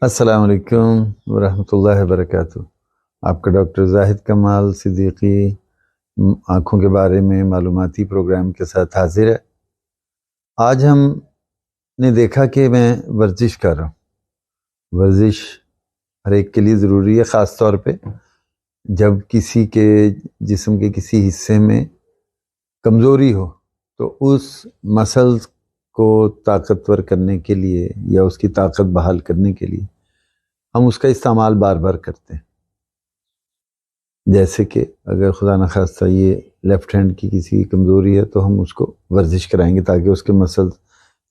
السلام علیکم ورحمۃ اللہ وبرکاتہ۔ آپ کا ڈاکٹر زاہد کمال صدیقی آنکھوں کے بارے میں معلوماتی پروگرام کے ساتھ حاضر ہے۔ آج ہم نے دیکھا کہ میں ورزش کر رہا ہوں۔ ورزش ہر ایک کے لیے ضروری ہے، خاص طور پہ جب کسی کے جسم کے کسی حصے میں کمزوری ہو تو اس مسلز کو طاقتور کرنے کے لیے یا اس کی طاقت بحال کرنے کے لیے ہم اس کا استعمال بار بار کرتے ہیں۔ جیسے کہ اگر خدا نخواستہ یہ لیفٹ ہینڈ کی کسی کی کمزوری ہے تو ہم اس کو ورزش کرائیں گے تاکہ اس کے مسلز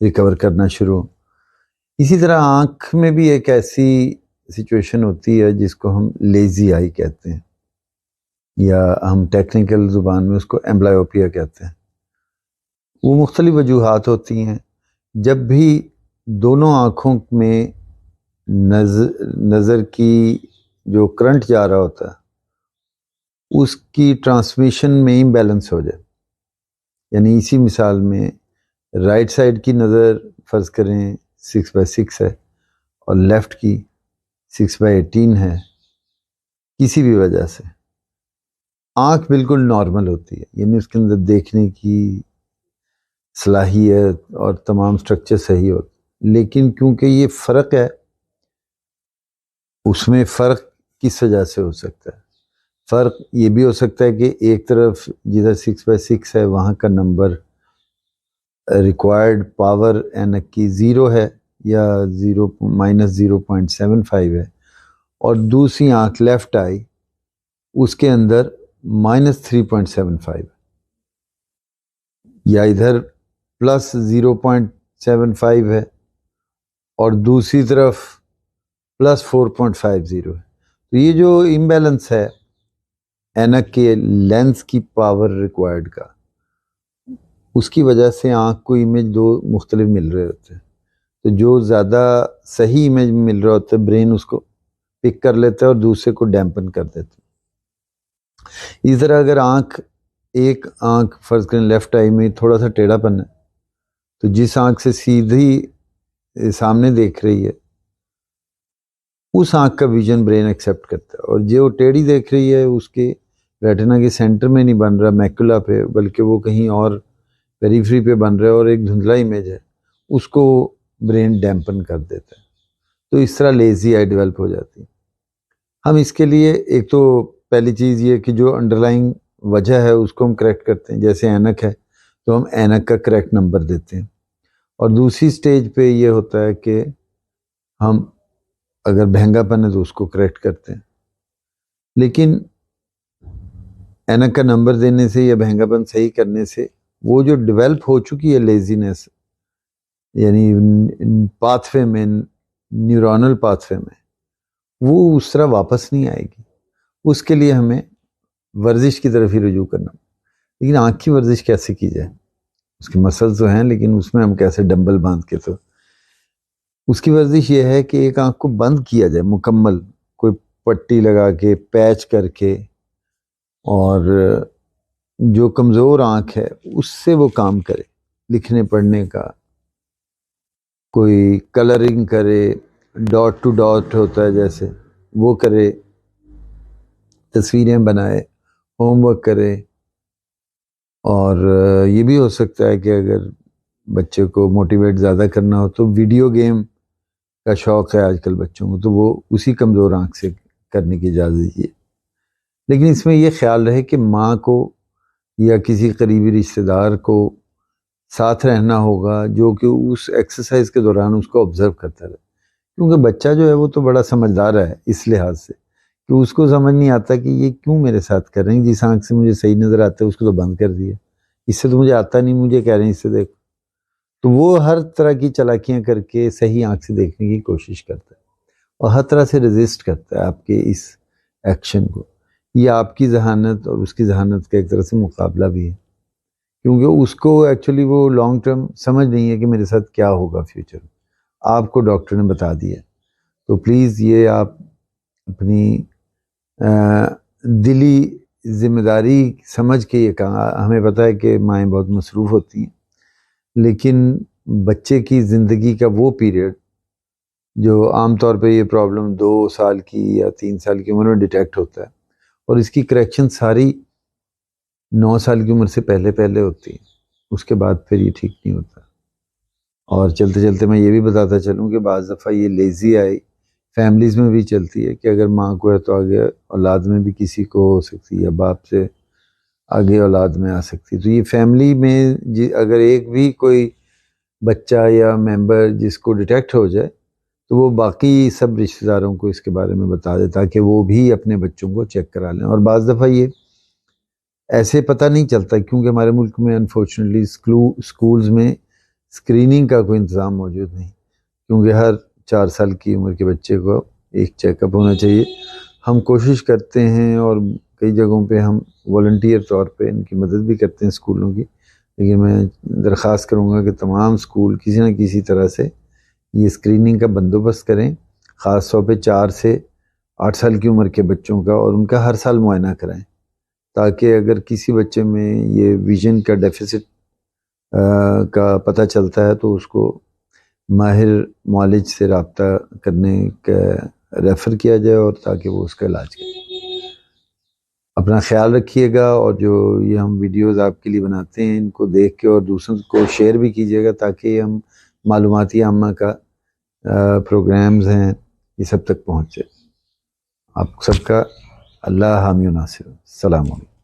ریکور کرنا شروع ہوں۔ اسی طرح آنکھ میں بھی ایک ایسی سچویشن ہوتی ہے جس کو ہم لیزی آئی کہتے ہیں، یا ہم ٹیکنیکل زبان میں اس کو ایمبلائیوپیا کہتے ہیں۔ وہ مختلف وجوہات ہوتی ہیں۔ جب بھی دونوں آنکھوں میں نظر کی جو کرنٹ جا رہا ہوتا ہے اس کی ٹرانسمیشن میں امبیلنس ہو جائے، یعنی اسی مثال میں رائٹ سائڈ کی نظر فرض کریں 6/6 ہے اور لیفٹ کی 6/18 ہے، کسی بھی وجہ سے آنکھ بالکل نارمل ہوتی ہے، یعنی اس کے اندر دیکھنے کی صلاحیت اور تمام سٹرکچر صحیح ہوتا، لیکن کیونکہ یہ فرق ہے، اس میں فرق کس وجہ سے ہو سکتا ہے؟ فرق یہ بھی ہو سکتا ہے کہ ایک طرف جدھر 6/6 ہے وہاں کا نمبر ریکوائرڈ پاور اینک کی 0 ہے یا -0.75 ہے، اور دوسری آنکھ لیفٹ آئی اس کے اندر -3.75 ہے، یا ادھر +0.75 ہے اور دوسری طرف +4.50 ہے۔ تو یہ جو امبیلنس ہے اینک کے لینس کی پاور ریکوائرڈ کا، اس کی وجہ سے آنکھ کو امیج دو مختلف مل رہے ہوتے ہیں۔ تو جو زیادہ صحیح امیج مل رہا ہوتا ہے برین اس کو پک کر لیتا ہے اور دوسرے کو ڈیمپن کر دیتا ہے۔ اس طرح اگر ایک آنکھ فرض کریں لیفٹ آئی میں تھوڑا سا ٹیڑھا پن ہے تو جس آنکھ سے سیدھی سامنے دیکھ رہی ہے اس آنکھ کا ویژن برین ایکسیپٹ کرتا ہے، اور جو ٹیڑھی دیکھ رہی ہے اس کے ریٹنا کے سینٹر میں نہیں بن رہا میکولا پہ، بلکہ وہ کہیں اور پیریفری پہ بن رہا ہے اور ایک دھندلا امیج ہے، اس کو برین ڈیمپن کر دیتا ہے۔ تو اس طرح لیزی آئی ڈیولپ ہو جاتی ہے۔ ہم اس کے لیے ایک تو پہلی چیز یہ کہ جو انڈرلائنگ وجہ ہے اس کو ہم کریکٹ کرتے ہیں، جیسے اینک ہے تو ہم اینک کا کریکٹ نمبر دیتے ہیں، اور دوسری سٹیج پہ یہ ہوتا ہے کہ ہم اگر بہنگا پن ہے تو اس کو کریکٹ کرتے ہیں۔ لیکن اینک کا نمبر دینے سے یا بہنگا پن صحیح کرنے سے وہ جو ڈیولپ ہو چکی ہے لیزینس، یعنی پاتھ وے میں، نیورونل پاتھ وے میں، وہ اس طرح واپس نہیں آئے گی۔ اس کے لیے ہمیں ورزش کی طرف ہی رجوع کرنا۔ لیکن آنکھ کی ورزش کیسے کی جائے؟ اس کے مسلز تو ہیں لیکن اس میں ہم کیسے ڈمبل باندھ کے، تو اس کی ورزش یہ ہے کہ ایک آنکھ کو بند کیا جائے مکمل، کوئی پٹی لگا کے پیچ کر کے، اور جو کمزور آنکھ ہے اس سے وہ کام کرے، لکھنے پڑھنے کا، کوئی کلرنگ کرے، ڈاٹ ٹو ڈاٹ ہوتا ہے جیسے وہ کرے، تصویریں بنائے، ہوم ورک کرے۔ اور یہ بھی ہو سکتا ہے کہ اگر بچے کو موٹیویٹ زیادہ کرنا ہو تو ویڈیو گیم کا شوق ہے آج کل بچوں کو، تو وہ اسی کمزور آنکھ سے کرنے کی اجازت دیجیے۔ لیکن اس میں یہ خیال رہے کہ ماں کو یا کسی قریبی رشتہ دار کو ساتھ رہنا ہوگا جو کہ اس ایکسرسائز کے دوران اس کو آبزرو کرتا رہے، کیونکہ بچہ جو ہے وہ تو بڑا سمجھدار ہے اس لحاظ سے کہ اس کو سمجھ نہیں آتا کہ یہ کیوں میرے ساتھ کر رہے ہیں، جس آنکھ سے مجھے صحیح نظر آتا ہے اس کو تو بند کر دیا، اس سے تو مجھے آتا نہیں، مجھے کہہ رہے ہیں اس سے دیکھو۔ تو وہ ہر طرح کی چالاکیاں کر کے صحیح آنکھ سے دیکھنے کی کوشش کرتا ہے اور ہر طرح سے ریزسٹ کرتا ہے آپ کے اس ایکشن کو۔ یہ آپ کی ذہانت اور اس کی ذہانت کا ایک طرح سے مقابلہ بھی ہے، کیونکہ اس کو ایکچولی وہ لانگ ٹرم سمجھ نہیں ہے کہ میرے ساتھ کیا ہوگا فیوچر میں، آپ کو ڈاکٹر نے بتا دیا۔ تو پلیز یہ آپ اپنی دلی ذمہ داری سمجھ کے یہ کہا، ہمیں پتہ ہے کہ مائیں بہت مصروف ہوتی ہیں، لیکن بچے کی زندگی کا وہ پیریڈ جو عام طور پہ یہ پرابلم 2 سال کی یا 3 سال کی عمر میں ڈیٹیکٹ ہوتا ہے، اور اس کی کریکشن ساری 9 سال کی عمر سے پہلے ہوتی ہے، اس کے بعد پھر یہ ٹھیک نہیں ہوتا۔ اور چلتے چلتے میں یہ بھی بتاتا چلوں کہ بعض دفعہ یہ لیزی آئی فیملیز میں بھی چلتی ہے کہ اگر ماں کو ہے تو آگے اولاد میں بھی کسی کو ہو سکتی ہے، یا باپ سے آگے اولاد میں آ سکتی ہے۔ تو یہ فیملی میں اگر ایک بھی کوئی بچہ یا ممبر جس کو ڈیٹیکٹ ہو جائے تو وہ باقی سب رشتہ داروں کو اس کے بارے میں بتا دے تاکہ وہ بھی اپنے بچوں کو چیک کرا لیں۔ اور بعض دفعہ یہ ایسے پتہ نہیں چلتا کیونکہ ہمارے ملک میں انفارچونیٹلی اسکولز میں اسکریننگ کا کوئی انتظام موجود نہیں، کیونکہ ہر 4 سال کی عمر کے بچے کو ایک چیک اپ ہونا چاہیے۔ ہم کوشش کرتے ہیں اور کئی جگہوں پہ ہم والنٹیئر طور پہ ان کی مدد بھی کرتے ہیں اسکولوں کی، لیکن میں درخواست کروں گا کہ تمام اسکول کسی نہ کسی طرح سے یہ اسکریننگ کا بندوبست کریں، خاص طور پہ 4 سے 8 سال کی عمر کے بچوں کا، اور ان کا ہر سال معائنہ کرائیں تاکہ اگر کسی بچے میں یہ ویژن کا ڈیفیسٹ کا پتہ چلتا ہے تو اس کو ماہر معالج سے رابطہ کرنے کا ریفر کیا جائے، اور تاکہ وہ اس کا علاج کرے۔ اپنا خیال رکھیے گا، اور جو یہ ہم ویڈیوز آپ کے لیے بناتے ہیں ان کو دیکھ کے اور دوسروں کو شیئر بھی کیجیے گا تاکہ ہم معلوماتی عامہ کا پروگرامز ہیں یہ سب تک پہنچے۔ آپ سب کا اللہ حامی و ناصر۔ السلام علیکم۔